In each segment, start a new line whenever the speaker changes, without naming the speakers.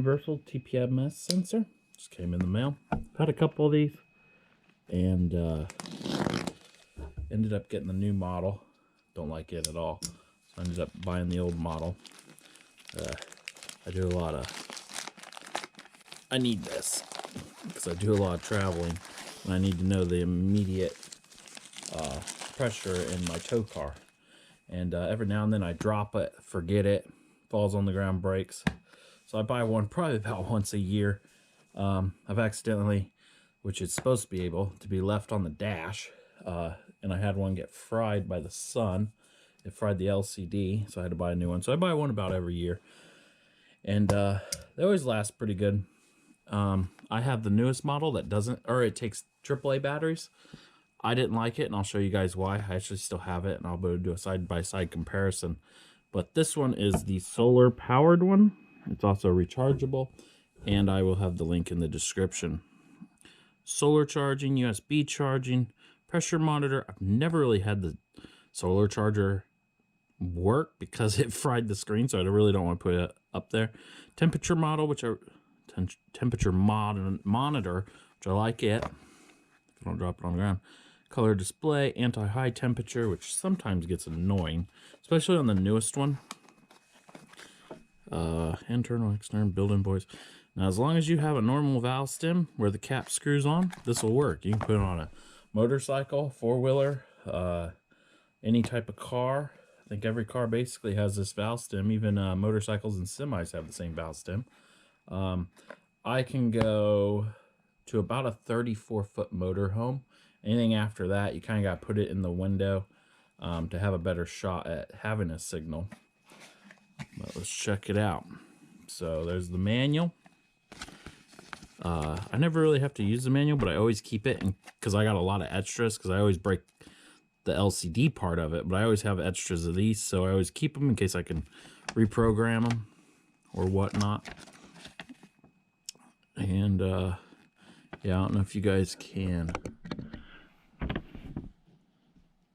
universal TPMS sensor. Just came in the mail. Had a couple of these and ended up getting the new model. Don't like it at all. So I ended up buying the old model. I need this because I do a lot of traveling and I need to know the immediate pressure in my tow car. And every now and then I drop it, forget it, falls on the ground, breaks. So I buy one probably about once a year. I've accidentally, which it's supposed to be able to be left on the dash, and I had one get fried by the sun. It fried the LCD, so I had to buy a new one. So I buy one about every year, and they always last pretty good. I have the newest model that doesn't, or it takes AAA batteries. I didn't like it, and I'll show you guys why. I actually still have it, and I'll be able to do a side-by-side comparison. But this one is the solar-powered one. It's also rechargeable, and I will have the link in the description. Solar charging, USB charging, pressure monitor. I've never really had the solar charger work because it fried the screen, so I really don't want to put it up there. Temperature model, temperature monitor, which I like it. If I don't drop it on the ground. Color display, anti-high temperature, which sometimes gets annoying, especially on the newest one. Internal, external, built-in voice. Now, as long as you have a normal valve stem where the cap screws on, this will work. You can put it on a motorcycle, four-wheeler, any type of car. I think every car basically has this valve stem. Even motorcycles and semis have the same valve stem. I can go to about a 34-foot motor home. Anything after that, you kind of got to put it in the window to have a better shot at having a signal. But let's check it out. So there's the manual. I never really have to use the manual, but I always keep it because I got a lot of extras because I always break the LCD part of it, but I always have extras of these, so I always keep them in case I can reprogram them or whatnot. And yeah, I don't know if you guys can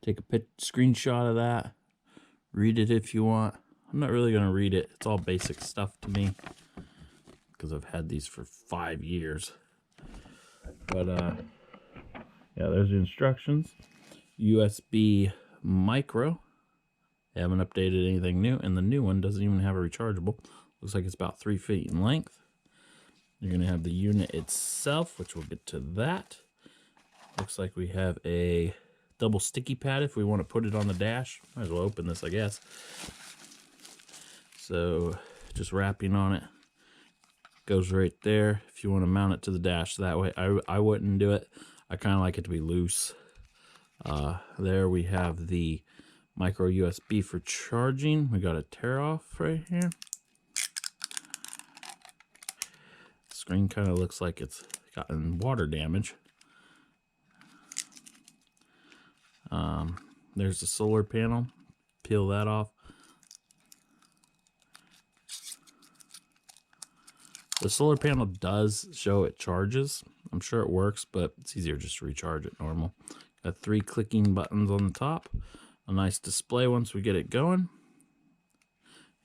take a screenshot of that, read it if you want. I'm not really going to read it. It's all basic stuff to me because I've had these for 5 years. But yeah, there's the instructions. USB micro. They haven't updated anything new, and the new one doesn't even have a rechargeable. Looks like it's about 3 feet in length. You're going to have the unit itself, which we'll get to that. Looks like we have a double sticky pad if we want to put it on the dash. Might as well open this, I guess. So just wrapping on it. Goes right there if you want to mount it to the dash that way. I wouldn't do it. I kind of like it to be loose. There we have the micro USB for charging. We got a tear off right here. Screen kind of looks like it's gotten water damage. There's the solar panel. Peel that off. The solar panel does show it charges. I'm sure it works, but it's easier just to recharge it normal. Got 3 clicking buttons on the top. A nice display once we get it going.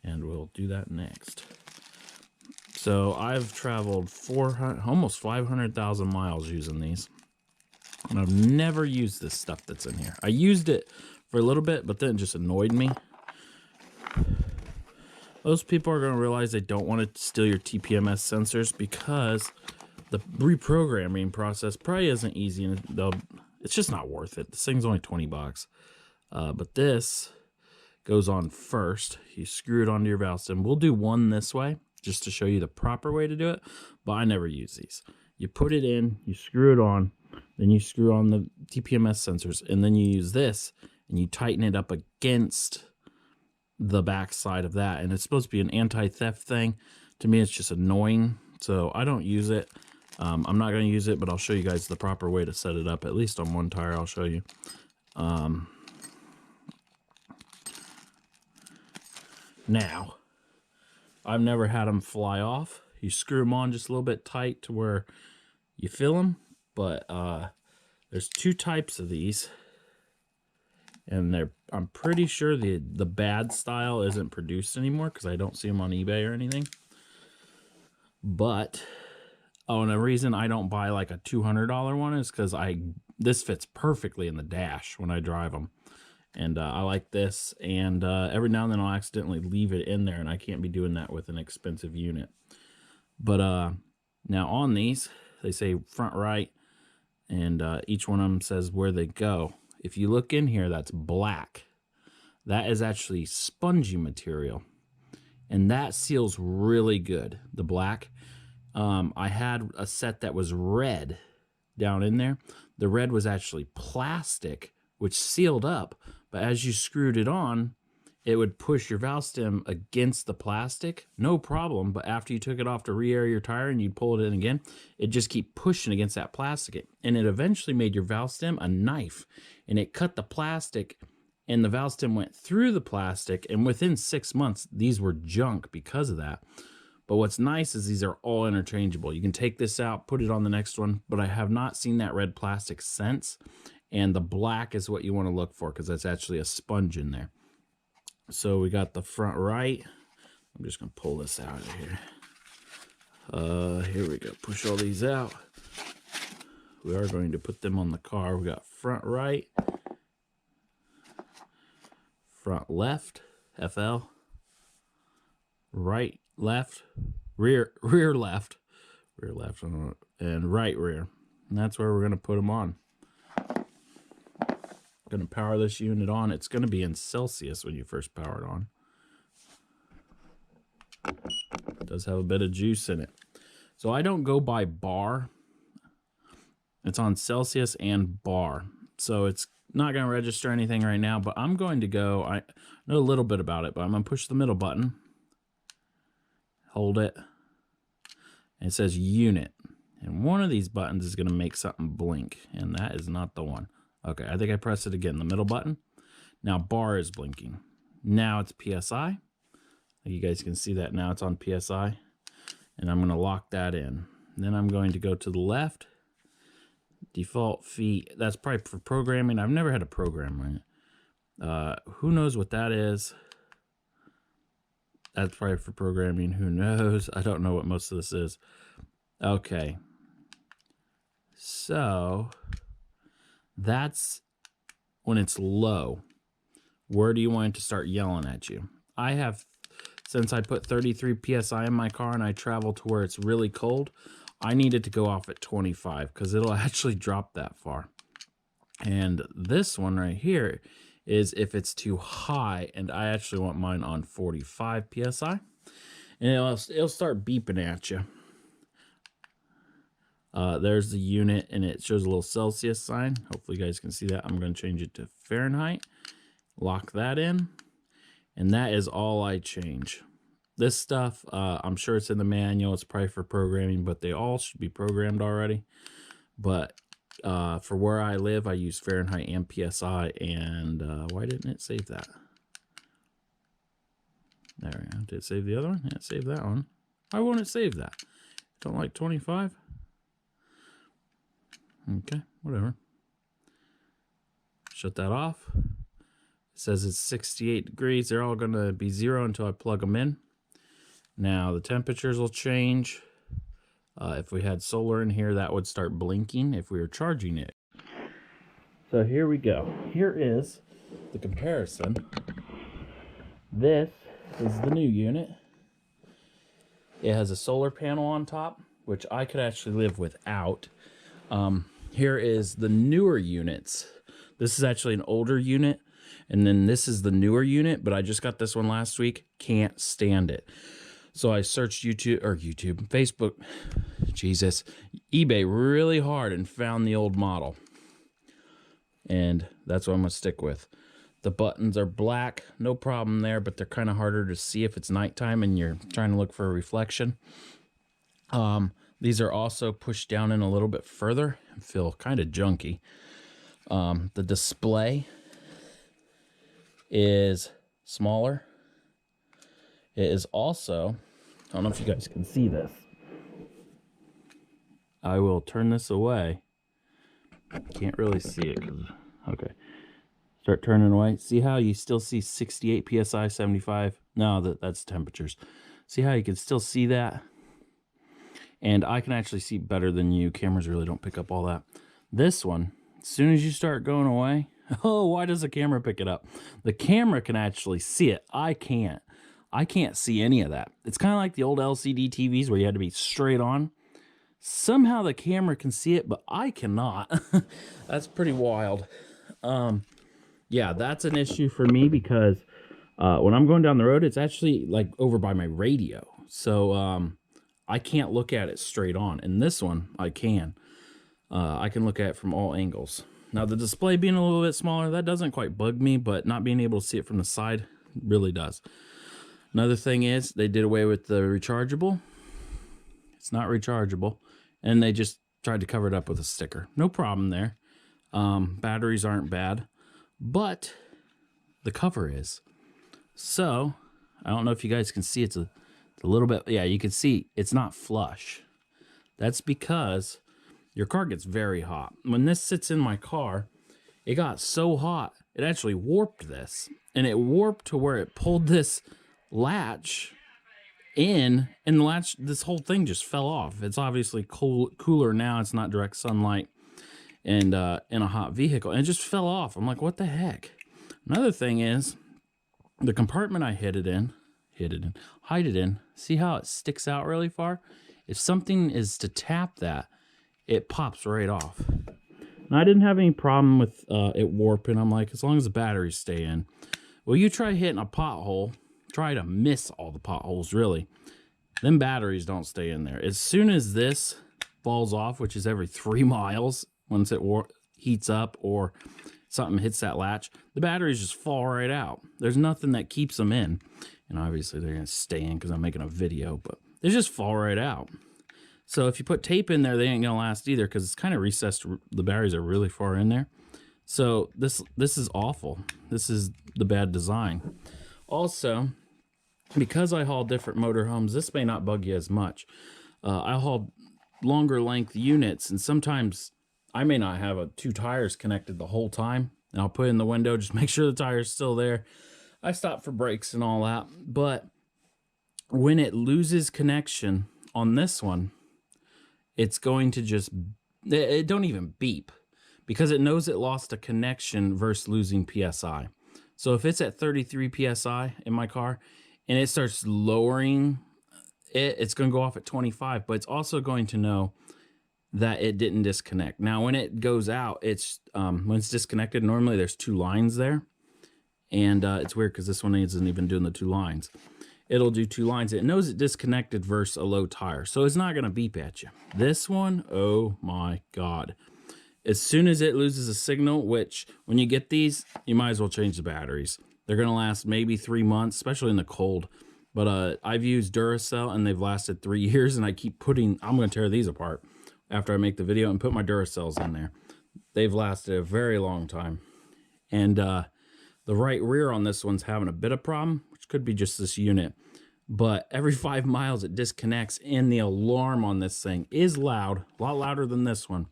And we'll do that next. So I've traveled almost 500,000 miles using these. And I've never used this stuff that's in here. I used it for a little bit, but then it just annoyed me. Most people are going to realize they don't want to steal your TPMS sensors because the reprogramming process probably isn't easy, and it's just not worth it. This thing's only 20 bucks. But this goes on first. You screw it onto your valve stem. We'll do one this way just to show you the proper way to do it, but I never use these. You put it in, you screw it on, then you screw on the TPMS sensors, and then you use this and you tighten it up against the back side of that. And it's supposed to be an anti-theft thing. To me, it's just annoying, so I don't use it. I'm not going to use it, but I'll show you guys the proper way to set it up. At least on one tire, I'll show you. Now, I've never had them fly off. You screw them on just a little bit tight to where you feel them, but there's 2 types of these, and I'm pretty sure the bad style isn't produced anymore because I don't see them on eBay or anything. But, oh, and the reason I don't buy like a $200 one is because this fits perfectly in the dash when I drive them. And I like this, and every now and then I'll accidentally leave it in there, and I can't be doing that with an expensive unit. But now on these, they say front right, and each one of them says where they go. If you look in here, that's black. That is actually spongy material, and that seals really good, the black. I had a set that was red down in there. The red was actually plastic, which sealed up, but as you screwed it on, it would push your valve stem against the plastic, no problem, but after you took it off to re-air your tire and you'd pull it in again, it just keep pushing against that plastic. And it eventually made your valve stem a knife, and it cut the plastic, and the valve stem went through the plastic, and within 6 months, these were junk because of that. But what's nice is these are all interchangeable. You can take this out, put it on the next one, but I have not seen that red plastic since. And the black is what you want to look for because that's actually a sponge in there. So we got the front right. I'm just going to pull this out of here. Here we go. Push all these out. We are going to put them on the car. We got front right, front left, FL, right left, rear left, and right rear. And that's where we're going to put them on. Going to power this unit on. It's going to be in Celsius when you first power it on. It does have a bit of juice in it. So I don't go by bar. It's on Celsius and bar. So it's not going to register anything right now, but I'm going to go, I know a little bit about it, but I'm going to push the middle button. Hold it. And it says unit. And one of these buttons is going to make something blink, and that is not the one. Okay, I think I pressed it again, the middle button. Now bar is blinking. Now it's PSI. You guys can see that now it's on PSI. And I'm going to lock that in. Then I'm going to go to the left. Default feet. That's probably for programming. I've never had a program on it. Who knows what that is? That's probably for programming. Who knows? I don't know what most of this is. Okay. So that's when it's low. Where do you want it to start yelling at you? I have, since I put 33 PSI in my car and I travel to where it's really cold, I need it to go off at 25 because it'll actually drop that far. And this one right here is if it's too high, and I actually want mine on 45 PSI. And it'll start beeping at you. There's the unit, and it shows a little Celsius sign. Hopefully you guys can see that. I'm going to change it to Fahrenheit. Lock that in. And that is all I change. This stuff, I'm sure it's in the manual. It's probably for programming, but they all should be programmed already. But for where I live, I use Fahrenheit and PSI. And why didn't it save that? There we go. Did it save the other one? Yeah, it saved that one. Why won't it save that? Don't like 25? Okay, whatever. Shut that off. It says it's 68 degrees. They're all going to be 0 until I plug them in. Now, the temperatures will change. If we had solar in here, that would start blinking if we were charging it. So here we go. Here is the comparison. This is the new unit. It has a solar panel on top, which I could actually live without. Here is the newer units. This is actually an older unit, and then this is the newer unit, but I just got this one last week. Can't stand it. So I searched Facebook, Jesus, eBay really hard and found the old model. And that's what I'm going to stick with. The buttons are black, no problem there, but they're kind of harder to see if it's nighttime and you're trying to look for a reflection. These are also pushed down in a little bit further and feel kind of junky. The display is smaller. It is also, I don't know if you guys can see this. I will turn this away. Can't really see it. Okay. Start turning away. See how you still see 68 PSI, 75? No, that's temperatures. See how you can still see that? And I can actually see better than you. Cameras really don't pick up all that. This one, as soon as you start going away, oh, why does the camera pick it up? The camera can actually see it. I can't. I can't see any of that. It's kind of like the old LCD TVs where you had to be straight on. Somehow the camera can see it, but I cannot. That's pretty wild. Yeah, that's an issue for me because when I'm going down the road, it's actually like over by my radio. So I can't look at it straight on. And this one, I can. I can look at it from all angles. Now, the display being a little bit smaller, that doesn't quite bug me, but not being able to see it from the side really does. Another thing is they did away with the rechargeable. It's not rechargeable. And they just tried to cover it up with a sticker. No problem there. Batteries aren't bad, but the cover is. So, I don't know if you guys can see, it's a little bit, yeah, you can see it's not flush. That's because your car gets very hot. When this sits in my car, it got so hot, it actually warped this. And it warped to where it pulled this latch in, and the latch, this whole thing just fell off. It's obviously cooler now. It's not direct sunlight and in a hot vehicle, and it just fell off. I'm like, what the heck? Another thing is the compartment I hide it in. See how it sticks out really far? If something is to tap that, it pops right off. And I didn't have any problem with it warping. I'm like, as long as the batteries stay in. Well, you try hitting a pothole, try to miss all the potholes, really. Them batteries don't stay in there. As soon as this falls off, which is every 3 miles, once it heats up or something hits that latch, the batteries just fall right out. There's nothing that keeps them in. And obviously they're going to stay in because I'm making a video, but they just fall right out. So if you put tape in there, they ain't going to last either because it's kind of recessed. The batteries are really far in there. So this is awful. This is the bad design. Also, because I haul different motorhomes, this may not bug you as much. I haul longer length units, and sometimes I may not have 2 tires connected the whole time. And I'll put it in the window, just make sure the tire's still there. I stop for brakes and all that. But when it loses connection on this one, it's going to just, it don't even beep because it knows it lost a connection versus losing PSI. So if it's at 33 PSI in my car and it starts lowering it, it's going to go off at 25, but it's also going to know that it didn't disconnect. Now, when it goes out, it's when it's disconnected, normally there's 2 lines there. And it's weird because this one isn't even doing the 2 lines. It'll do 2 lines. It knows it disconnected versus a low tire. So it's not going to beep at you. This one, oh my God. As soon as it loses a signal, which when you get these, you might as well change the batteries. They're going to last maybe 3 months, especially in the cold. But I've used Duracell and they've lasted 3 years. And I keep putting, I'm going to tear these apart after I make the video and put my Duracells in there. They've lasted a very long time. And the right rear on this one's having a bit of problem, which could be just this unit. But every 5 miles it disconnects, and the alarm on this thing is loud, a lot louder than this one.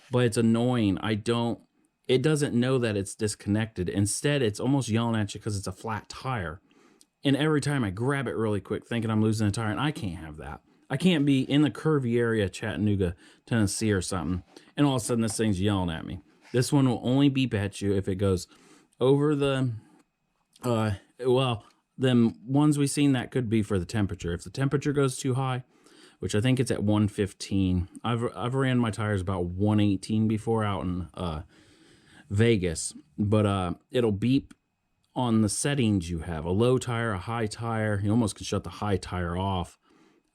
But it's annoying. It doesn't know that it's disconnected. Instead, it's almost yelling at you because it's a flat tire. And every time I grab it really quick, thinking I'm losing a tire, and I can't have that. I can't be in the curvy area, Chattanooga, Tennessee or something, and all of a sudden this thing's yelling at me. This one will only beep at you if it goes over the, well, them ones we've seen, that could be for the temperature. If the temperature goes too high, which I think it's at 115. I've ran my tires about 118 before out in Vegas, but it'll beep on the settings you have. A low tire, a high tire. You almost can shut the high tire off.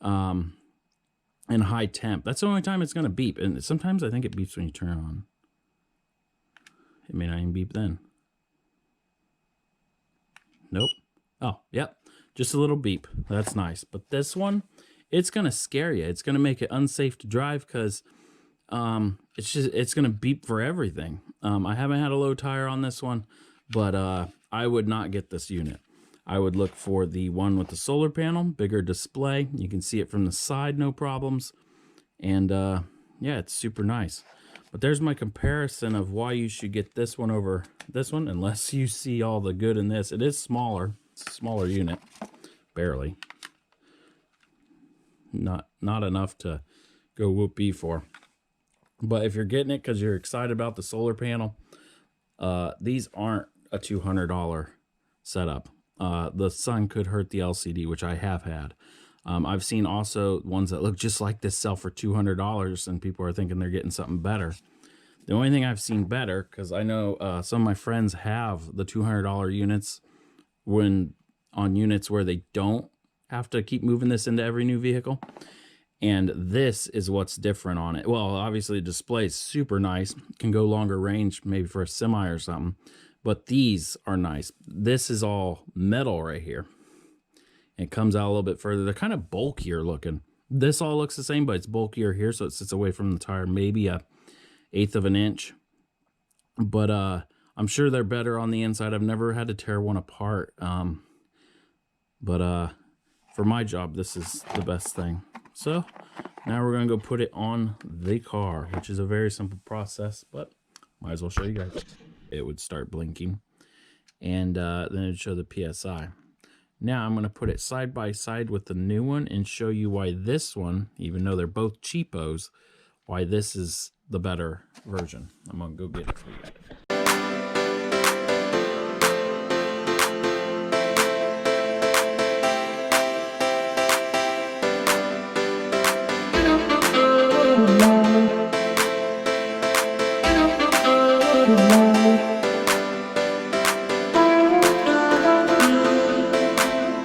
And high temp. That's the only time it's going to beep. And sometimes I think it beeps when you turn it on. It may not even beep then. Nope. Oh, yep. Just a little beep. That's nice. But this one, it's going to scare you. It's going to make it unsafe to drive because it's going to beep for everything. I haven't had a low tire on this one, but I would not get this unit. I would look for the one with the solar panel, bigger display. You can see it from the side, no problems. And yeah, it's super nice. But there's my comparison of why you should get this one over this one, unless you see all the good in this. It is smaller. It's a smaller unit, barely. Not enough to go whoopee for. But if you're getting it because you're excited about the solar panel, these aren't a $200 setup. The sun could hurt the LCD, which I have had. I've seen also ones that look just like this sell for $200, and people are thinking they're getting something better. The only thing I've seen better, because I know some of my friends have the $200 units on units where they don't have to keep moving this into every new vehicle. And this is what's different on it. Well, obviously the display is super nice, can go longer range, maybe for a semi or something. But these are nice. This is all metal right here. It comes out a little bit further. They're kind of bulkier looking. This all looks the same, but it's bulkier here, so it sits away from the tire, maybe a 1/8 of an inch. But I'm sure they're better on the inside. I've never had to tear one apart. But for my job, this is the best thing. So now we're going to go put it on the car, which is a very simple process, but might as well show you guys. It would start blinking, and then it'd show the PSI. Now I'm going to put it side by side with the new one and show you why this one, even though they're both cheapos, why this is the better version. I'm going to go get it for you guys.